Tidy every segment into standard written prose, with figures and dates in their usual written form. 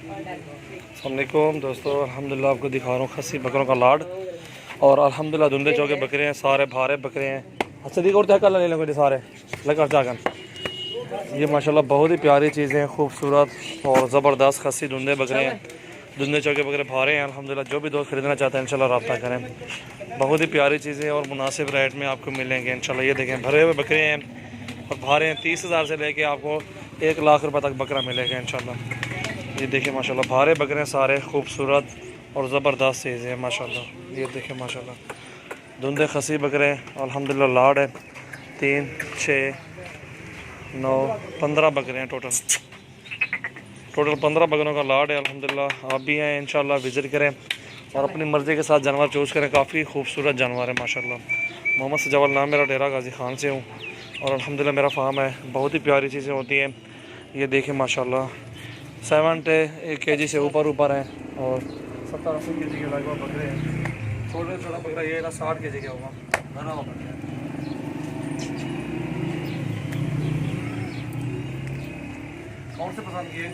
अस्सलामुअलैकुम दोस्तों, अल्हम्दुलिल्लाह आपको दिखा रहा हूँ खस्सी बकरों का लाड। और अल्हम्दुलिल्लाह धुंधे चौके बकरे हैं, सारे भारे बकरे हैं। अच्छा दी और तय ले लेंगे सारे लगा जाकर। ये माशाल्लाह बहुत ही प्यारी चीज़ें हैं, खूबसूरत और ज़बरदस्त खस्सी धुंधे बकरे हैं। धुंधे चौके बकरे भारे हैं अल्हम्दुलिल्लाह। जो भी दोस्त खरीदना चाहते हैं इंशाल्लाह रब्ता करें। बहुत ही प्यारी चीज़ें और मुनासिब रेट में आपको मिलेंगे इंशाल्लाह। ये देखें भरे हुए बकरे हैं और भारे हैं। 30,000 से लेके आपको 1 लाख रुपए तक बकरा मिलेगा इंशाल्लाह। ये देखिए माशाल्लाह भारे बकरे हैं, सारे खूबसूरत और ज़बरदस्त चीज़ें हैं माशाल्लाह। ये देखें माशाल्लाह धुंधे खसी बकरे हैं अल्हम्दुलिल्लाह। लाड है 3, 6, 9, 15 बकरे हैं टोटल 15 बकरों का लाड है अल्हम्दुलिल्लाह। आप भी हैं इंशाल्लाह, विज़िट करें और अपनी मर्ज़ी के साथ जानवर चूज़ करें। काफ़ी खूबसूरत जानवर है माशाल्लाह। मोहम्मद सजावल नाम मेरा, डेरा गाजी खान से हूँ और अल्हम्दुलिल्लाह मेरा फार्म है। बहुत ही प्यारी चीज़ें होती हैं। ये देखें माशाल्लाह 1 kg से ऊपर हैं और 70-80 kg के लगभग बकरे हैं। छोटा बकरा ये 60 kg का होगा घना होगा। कौन से पसंद किए?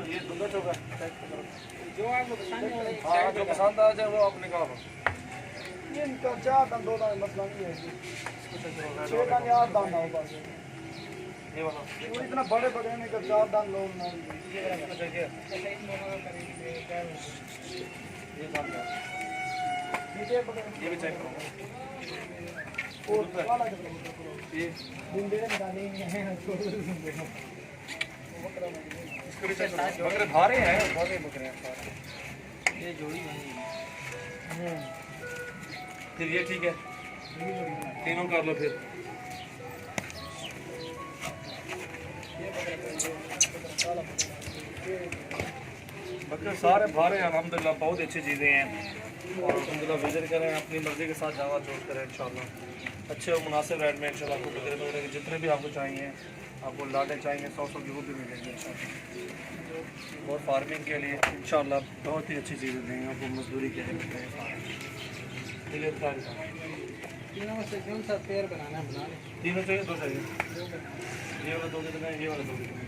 ये धुंधा चौका जो आपको पसंद है, हाँ जो पसंद आ जाए वो आप निकालो। ये इनका 4 दाना 2 दाना मसला नहीं है। 6 दाना 8 दाना होगा। ये वाला वो इतना बड़े बकरे में कर 4 दान लोग ना ये भी चेक करो। और वाला ये दिन दे निकाले हैं इसको भी चेक करो। बकरे भारे हैं, भारे बकरे हैं सारे। ये जोड़ी बनी है फिर ये ठीक है, तीनों कर लो फिर। बकरे सारे भारे हैं अल्हम्दुलिल्लाह। बहुत अच्छी चीज़ें हैं और अल्हम्दुलिल्लाह विजिट करें, अपनी मर्ज़ी के साथ जानवर चूज़ करें इंशाल्लाह। अच्छे और मुनासिब रेट में इंशाल्लाह आपको बकरे वगैरह जितने भी आपको चाहिए, आपको लाटे चाहिए 100 की वो भी मिलेंगे इंशाल्लाह। और फार्मिंग के लिए इंशाल्लाह बहुत ही अच्छी चीज़ें देंगे आपको। मजदूरी के लिए तीनों में से कौन सा पेयर बनाना है? बना लें। तीनों चाहिए, 2 चाहिए। ये वाला 2 कितने, ये वाला 2 कितने?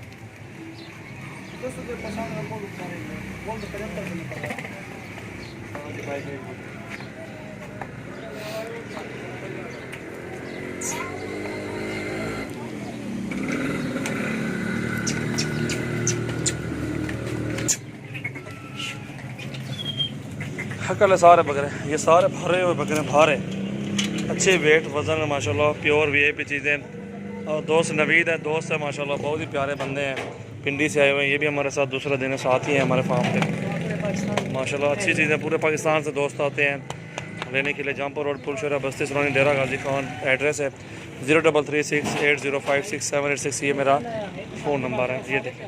दोस्तों जो पसंद है वो तो करें कर हकल सारे बकरे, ये सारे भरे हुए बकरे भारे अच्छे वेट वज़न है माशाल्लाह। प्योर वीआईपी चीज़ें। और दोस्त नवीद है, दोस्त है माशाल्लाह, बहुत ही प्यारे बंदे हैं। पिंडी से आए हुए हैं, ये भी हमारे साथ दूसरा दिन है, साथ ही हैं हमारे फार्म पे माशाल्लाह। अच्छी चीज़ें पूरे पाकिस्तान से दोस्त आते हैं लेने के लिए। जमपुर रोड, पुलशरा, बस्ती सलोनी, डेरा गाजी खान। एड्रेस है 033680567886। ये मेरा फ़ोन नंबर है। ये देखें।